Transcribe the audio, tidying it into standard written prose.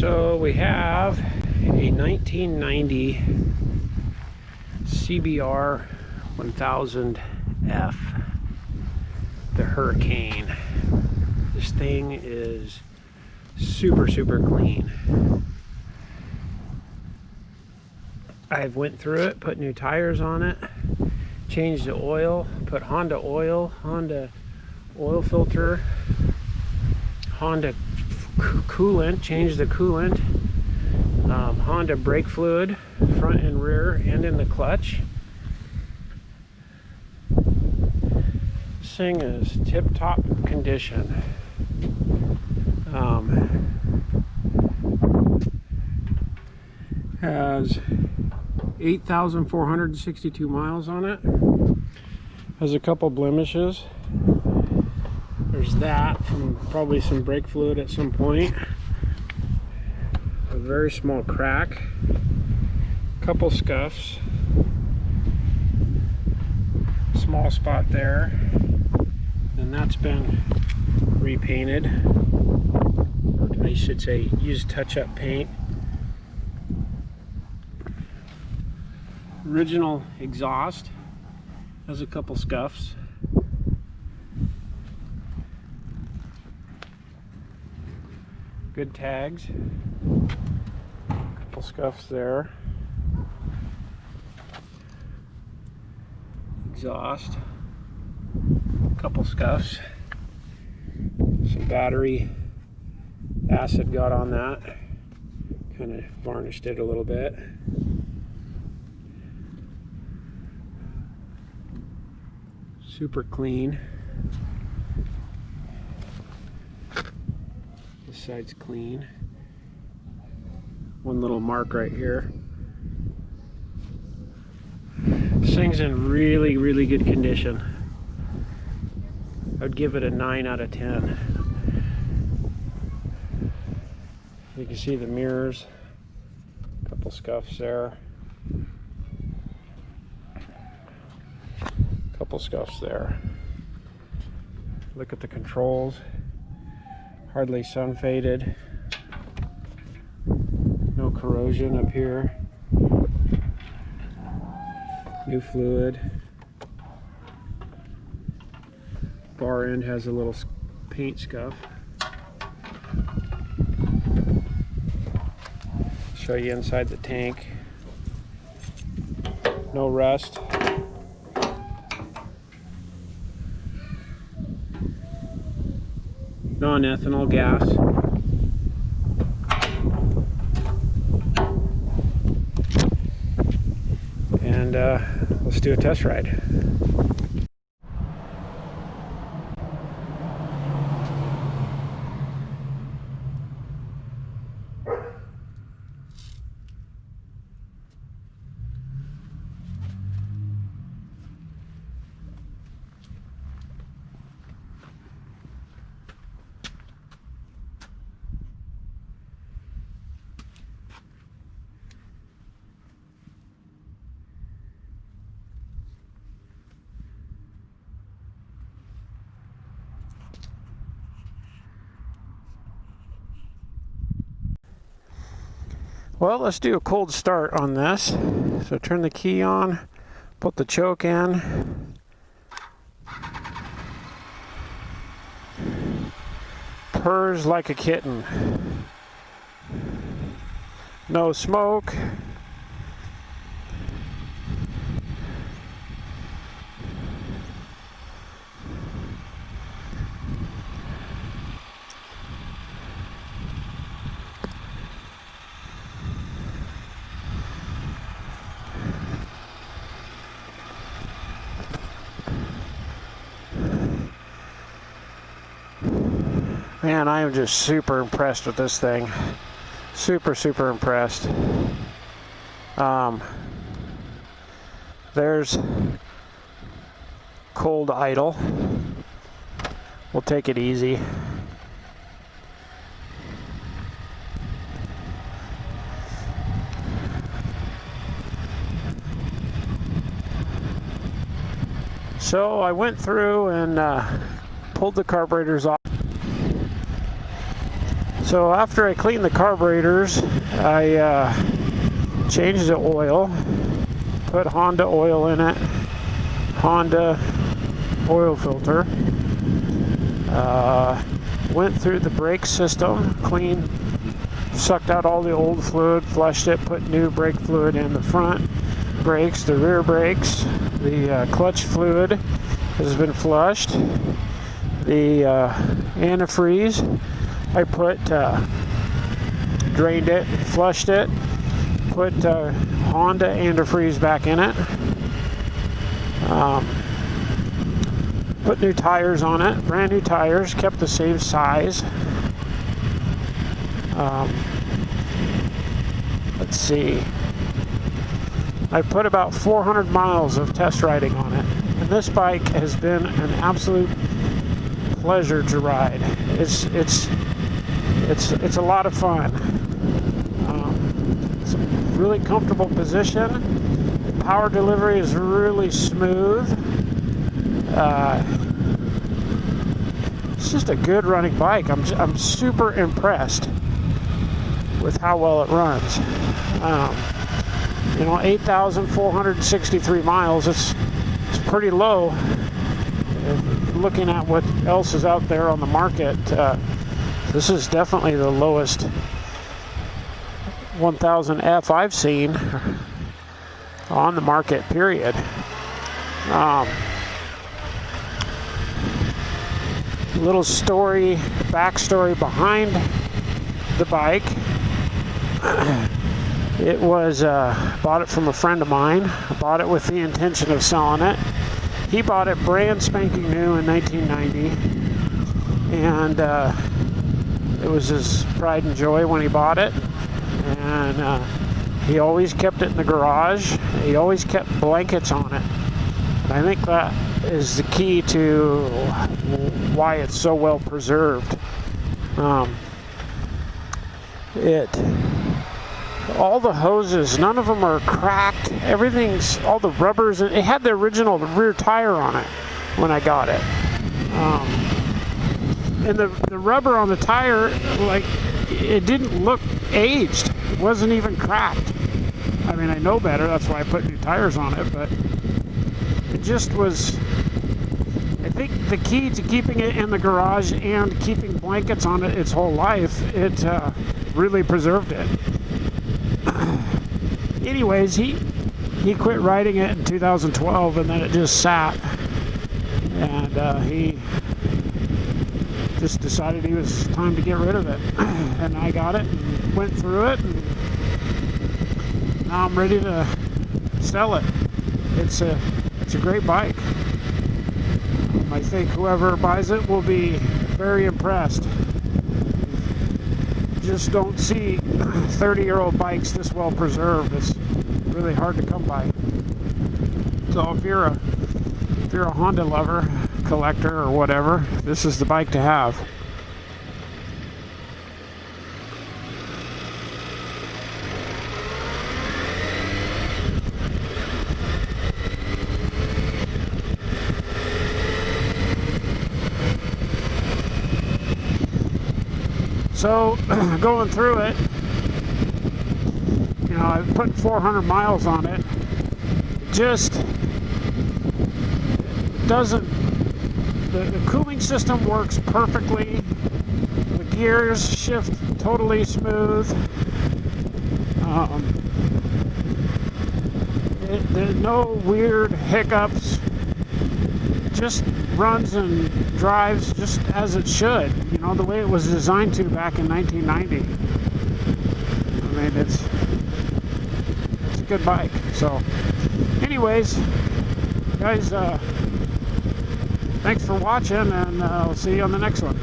So we have a 1990 CBR1000F, the Hurricane. This thing is super clean. I've went through it, put new tires on it, changed the oil, put Honda oil, Honda oil filter, Honda coolant, changed the coolant, Honda brake fluid, front and rear, and in the clutch. This thing is tip-top condition. Has 8,462 miles on it. Has a couple blemishes. There's that from probably some brake fluid at some point. A very small crack. Couple scuffs. Small spot there. And that's been repainted. Or I should say used touch-up paint. Original exhaust has a couple scuffs. Good tags. Couple scuffs there. Exhaust. Couple scuffs. Some battery acid got on that. Kind of varnished it a little bit. Super clean. This side's clean. One little mark right here. This thing's in really good condition. I'd give it a 9 out of 10. You can see the mirrors. A couple scuffs there. Couple scuffs there. Look at the controls. Hardly sun faded. No corrosion up here. New fluid. Bar end has a little paint scuff. Show you inside the tank. No rust. Non-ethanol gas. And let's do a test ride. Well, let's do a cold start on this. So turn the key on, put the choke in. Purrs like a kitten. No smoke. Man, I am just super impressed with this thing. Super impressed. There's cold idle. We'll take it easy. So I went through and pulled the carburetors off. So after I cleaned the carburetors, I changed the oil, put Honda oil in it, Honda oil filter, went through the brake system, cleaned, sucked out all the old fluid, flushed it, put new brake fluid in the front brakes, the rear brakes, the clutch fluid has been flushed, the antifreeze I put, drained it, flushed it, put Honda antifreeze back in it, put new tires on it, brand new tires, kept the same size. Let's see, I put about 400 miles of test riding on it, and this bike has been an absolute pleasure to ride. It's a lot of fun. It's a really comfortable position. The power delivery is really smooth. It's just a good running bike. I'm super impressed with how well it runs. 8,463 miles. It's pretty low. Looking at what else is out there on the market, this is definitely the lowest 1000F I've seen on the market, period. Little backstory behind the bike. It was bought it from a friend of mine. I bought it with the intention of selling it. He bought it brand spanking new in 1990, and it was his pride and joy when he bought it. And he always kept it in the garage. He always kept blankets on it. And I think that is the key to why it's so well preserved. All the hoses, none of them are cracked. All the rubbers, it had the original rear tire on it when I got it. And the rubber on the tire, it didn't look aged. It wasn't even cracked. I mean, I know better, that's why I put new tires on it, but it just was, I think the key to keeping it in the garage and keeping blankets on it its whole life, it really preserved it. Anyways, he quit riding it in 2012, and then it just sat, and he just decided it was time to get rid of it. And I got it and went through it, and now I'm ready to sell it. It's a great bike. I think whoever buys it will be very impressed. Just don't see 30-year-old bikes this well preserved. It's really hard to come by. So if you're a Honda lover, collector, or whatever, this is the bike to have. So, going through it, I put 400 miles on it. It just doesn't, the cooling system works perfectly. The gears shift totally smooth. There's no weird hiccups. Just runs and drives just as it should, the way it was designed to back in 1990. I mean, it's a good bike. So anyways, guys, thanks for watching, and I'll see you on the next one.